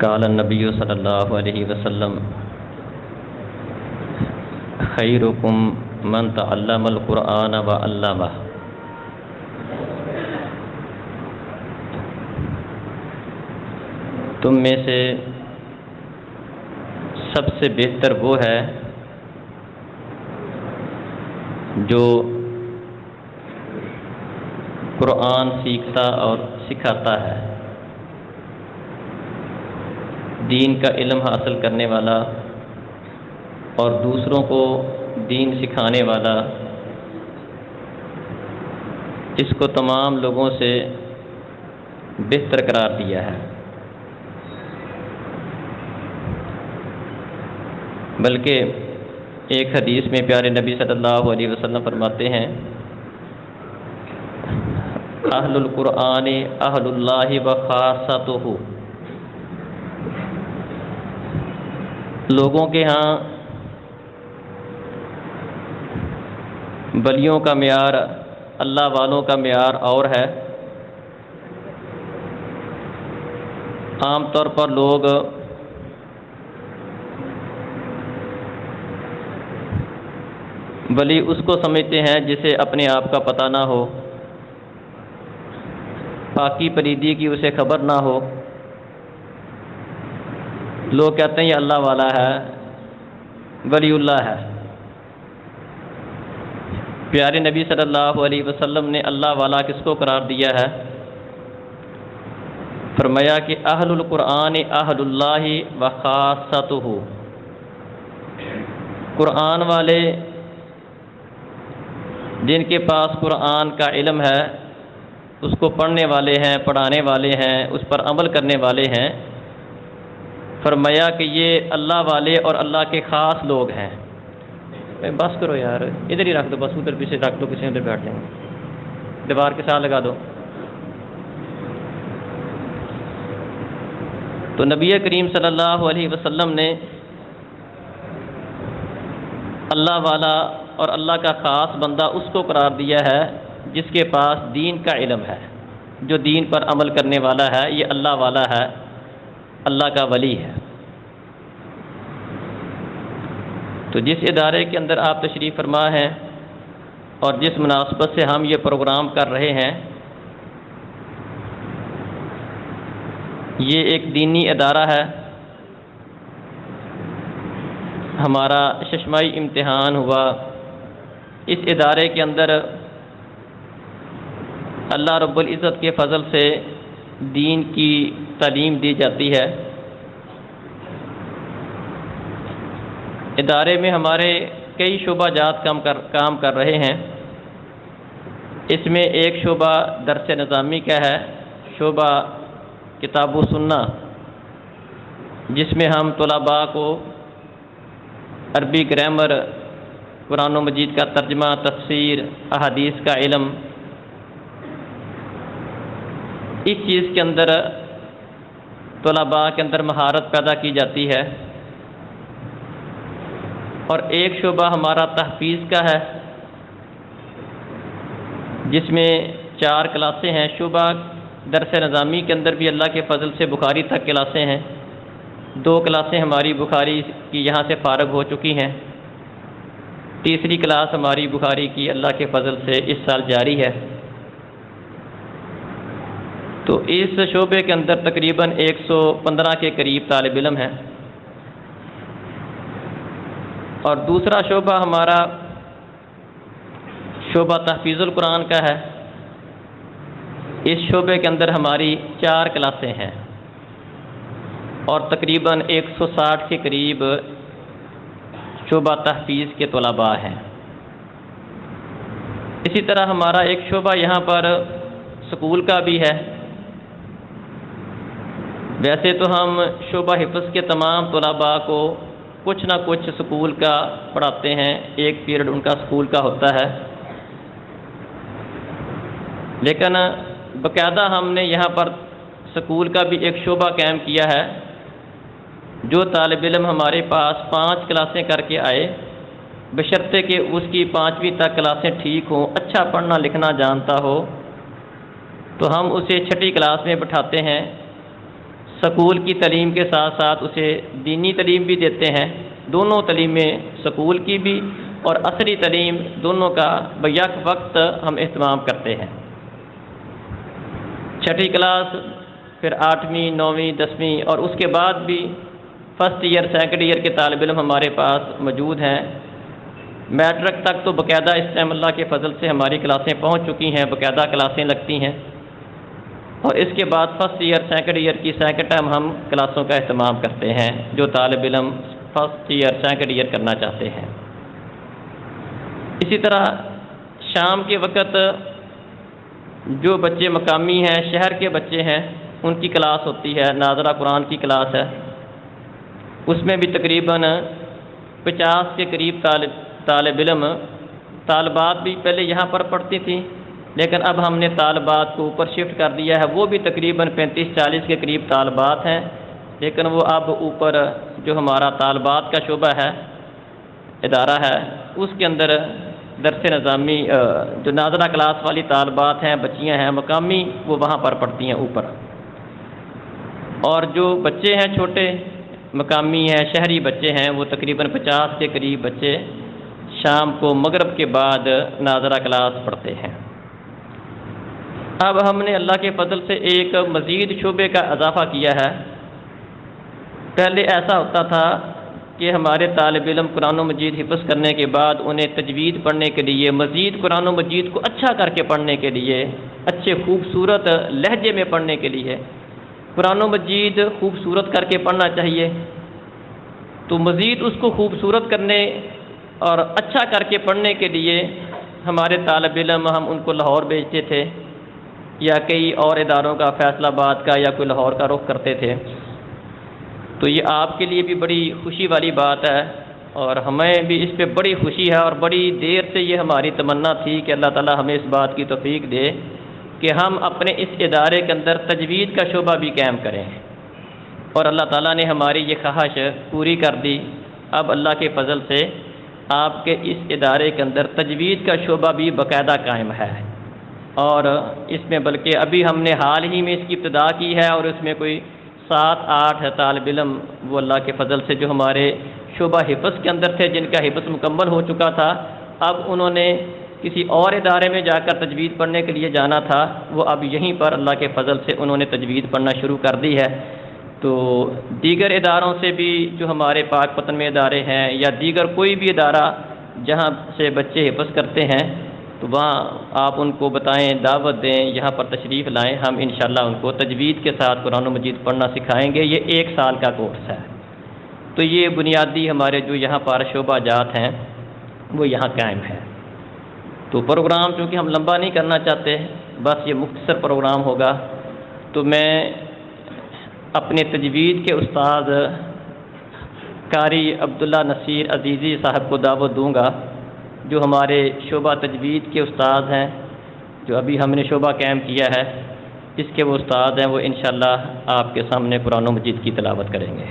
قال النبی صلی اللہ علیہ وسلم خیرکم من تعلم القرآن وعلمہ۔ تم میں سے سب سے بہتر وہ ہے جو قرآن سیکھتا اور سکھاتا ہے، دین کا علم حاصل کرنے والا اور دوسروں کو دین سکھانے والا، اس کو تمام لوگوں سے بہتر قرار دیا ہے۔ بلکہ ایک حدیث میں پیارے نبی صلی اللہ علیہ وسلم فرماتے ہیں، اہل القرآن اہل اللہ و خاصتہ، لوگوں کے ہاں ولیوں کا معیار، اللہ والوں کا معیار اور ہے۔ عام طور پر لوگ ولی اس کو سمجھتے ہیں جسے اپنے آپ کا پتہ نہ ہو، پاکی پلیدی کی اسے خبر نہ ہو۔ لوگ کہتے ہیں یہ اللہ والا ہے، ولی اللہ ہے۔ پیارے نبی صلی اللہ علیہ وسلم نے اللہ والا کس کو قرار دیا ہے؟ فرمایا کہ اہل القرآن اہل اللہ و خاصتہ، قرآن والے جن کے پاس قرآن کا علم ہے، اس کو پڑھنے والے ہیں، پڑھانے والے ہیں، اس پر عمل کرنے والے ہیں، فرمایا کہ یہ اللہ والے اور اللہ کے خاص لوگ ہیں۔ بس کرو یار، ادھر ہی رکھ دو، بس ادھر پیچھے رکھ دو، کسی ادھر بیٹھ جائیں، دیوار کے ساتھ لگا دو۔ تو نبی کریم صلی اللہ علیہ وسلم نے اللہ والا اور اللہ کا خاص بندہ اس کو قرار دیا ہے جس کے پاس دین کا علم ہے، جو دین پر عمل کرنے والا ہے، یہ اللہ والا ہے، اللہ کا ولی ہے۔ تو جس ادارے کے اندر آپ تشریف فرما ہیں اور جس مناسبت سے ہم یہ پروگرام کر رہے ہیں، یہ ایک دینی ادارہ ہے۔ ہمارا ششمائی امتحان ہوا، اس ادارے کے اندر اللہ رب العزت کے فضل سے دین کی تعلیم دی جاتی ہے۔ ادارے میں ہمارے کئی شعبہ جات کام کر رہے ہیں۔ اس میں ایک شعبہ درس نظامی کا ہے، شعبہ کتاب و سنہ، جس میں ہم طلباء کو عربی گرامر، قرآن و مجید کا ترجمہ، تفسیر، احادیث کا علم، اس چیز کے اندر طلباء کے اندر مہارت پیدا کی جاتی ہے۔ اور ایک شعبہ ہمارا تحفیظ کا ہے، جس میں 4 کلاسیں ہیں۔ شعبہ درس نظامی کے اندر بھی اللہ کے فضل سے بخاری تک کلاسیں ہیں، 2 کلاسیں ہماری بخاری کی یہاں سے فارغ ہو چکی ہیں، تیسری کلاس ہماری بخاری کی اللہ کے فضل سے اس سال جاری ہے۔ تو اس شعبے کے اندر تقریباً 115 کے قریب طالب علم ہیں۔ اور دوسرا شعبہ ہمارا شعبہ تحفیظ القرآن کا ہے۔ اس شعبے کے اندر ہماری 4 کلاسیں ہیں اور تقریباً 160 کے قریب شعبہ تحفیظ کے طلباء ہیں۔ اسی طرح ہمارا ایک شعبہ یہاں پر سکول کا بھی ہے۔ ویسے تو ہم شعبہ حفظ کے تمام طلباء کو کچھ نہ کچھ سکول کا پڑھاتے ہیں، ایک پیریڈ ان کا سکول کا ہوتا ہے، لیکن باقاعدہ ہم نے یہاں پر سکول کا بھی ایک شعبہ قائم کیا ہے۔ جو طالب علم ہمارے پاس 5 کلاسیں کر کے آئے، بشرطے کہ اس کی 5ویں تک کلاسیں ٹھیک ہوں، اچھا پڑھنا لکھنا جانتا ہو، تو ہم اسے 6ٹھی کلاس میں بٹھاتے ہیں، سکول کی تعلیم کے ساتھ ساتھ اسے دینی تعلیم بھی دیتے ہیں، دونوں تعلیمیں سکول کی بھی اور عصری تعلیم دونوں کا بیک وقت ہم اہتمام کرتے ہیں۔ چھٹی کلاس، پھر 8ویں 9ویں 10ویں اور اس کے بعد بھی فرسٹ ایئر سیکنڈ ایئر کے طالب علم ہمارے پاس موجود ہیں۔ میٹرک تک تو باقاعدہ اس ٹائم اللہ کے فضل سے ہماری کلاسیں پہنچ چکی ہیں، باقاعدہ کلاسیں لگتی ہیں، اور اس کے بعد فرسٹ ایئر سیکنڈ ایئر کی سیکنڈ ٹائم ہم کلاسوں کا اہتمام کرتے ہیں جو طالب علم فرسٹ ایئر سیکنڈ ایئر کرنا چاہتے ہیں۔ اسی طرح شام کے وقت جو بچے مقامی ہیں، شہر کے بچے ہیں، ان کی کلاس ہوتی ہے، ناظرہ قرآن کی کلاس ہے۔ اس میں بھی تقریباً 50 کے قریب طالب علم، طالبات بھی پہلے یہاں پر پڑھتی تھیں لیکن اب ہم نے طالبات کو اوپر شفٹ کر دیا ہے، وہ بھی تقریباً 35-40 کے قریب طالبات ہیں، لیکن وہ اب اوپر جو ہمارا طالبات کا شعبہ ہے، ادارہ ہے، اس کے اندر درس نظامی جو ناظرہ کلاس والی طالبات ہیں، بچیاں ہیں مقامی، وہ وہاں پر پڑھتی ہیں اوپر، اور جو بچے ہیں چھوٹے مقامی ہیں، شہری بچے ہیں، وہ تقریباً 50 کے قریب بچے شام کو مغرب کے بعد ناظرہ کلاس پڑھتے ہیں۔ اب ہم نے اللہ کے فضل سے ایک مزید شعبے کا اضافہ کیا ہے۔ پہلے ایسا ہوتا تھا کہ ہمارے طالب علم قرآن و مجید حفظ کرنے کے بعد انہیں تجوید پڑھنے کے لیے، مزید قرآن و مجید کو اچھا کر کے پڑھنے کے لیے، اچھے خوبصورت لہجے میں پڑھنے کے لیے قرآن و مجید خوبصورت کر کے پڑھنا چاہیے، تو مزید اس کو خوبصورت کرنے اور اچھا کر کے پڑھنے کے لیے ہمارے طالب علم ہم ان کو لاہور بھیجتے تھے یا کئی اور اداروں کا، فیصل آباد کا یا کوئی لاہور کا رخ کرتے تھے۔ تو یہ آپ کے لیے بھی بڑی خوشی والی بات ہے اور ہمیں بھی اس پہ بڑی خوشی ہے، اور بڑی دیر سے یہ ہماری تمنا تھی کہ اللہ تعالی ہمیں اس بات کی توفیق دے کہ ہم اپنے اس ادارے کے اندر تجوید کا شعبہ بھی قائم کریں، اور اللہ تعالیٰ نے ہماری یہ خواہش پوری کر دی۔ اب اللہ کے فضل سے آپ کے اس ادارے کے اندر تجوید کا شعبہ بھی باقاعدہ قائم ہے، اور اس میں بلکہ ابھی ہم نے حال ہی میں اس کی ابتدا کی ہے، اور اس میں کوئی 7-8 طالب علم وہ اللہ کے فضل سے جو ہمارے شعبہ حفظ کے اندر تھے، جن کا حفظ مکمل ہو چکا تھا، اب انہوں نے کسی اور ادارے میں جا کر تجوید پڑھنے کے لیے جانا تھا، وہ اب یہیں پر اللہ کے فضل سے انہوں نے تجوید پڑھنا شروع کر دی ہے۔ تو دیگر اداروں سے بھی جو ہمارے پاک پتن میں ادارے ہیں یا دیگر کوئی بھی ادارہ جہاں سے بچے حفظ کرتے ہیں، تو وہاں آپ ان کو بتائیں، دعوت دیں، یہاں پر تشریف لائیں، ہم انشاءاللہ ان کو تجوید کے ساتھ قرآن و مجید پڑھنا سکھائیں گے۔ یہ 1 سال کا کورس ہے، تو یہ بنیادی ہمارے جو یہاں پر شعبہ جات ہیں وہ یہاں قائم ہے۔ تو پروگرام چونکہ ہم لمبا نہیں کرنا چاہتے، بس یہ مختصر پروگرام ہوگا، تو میں اپنے تجوید کے استاد قاری عبداللہ نصیر عزیزی صاحب کو دعوت دوں گا، جو ہمارے شعبہ تجوید کے استاد ہیں، جو ابھی ہم نے شعبہ قائم کیا ہے، اس کے وہ استاد ہیں، وہ انشاءاللہ آپ کے سامنے قرآن و مجید کی تلاوت کریں گے۔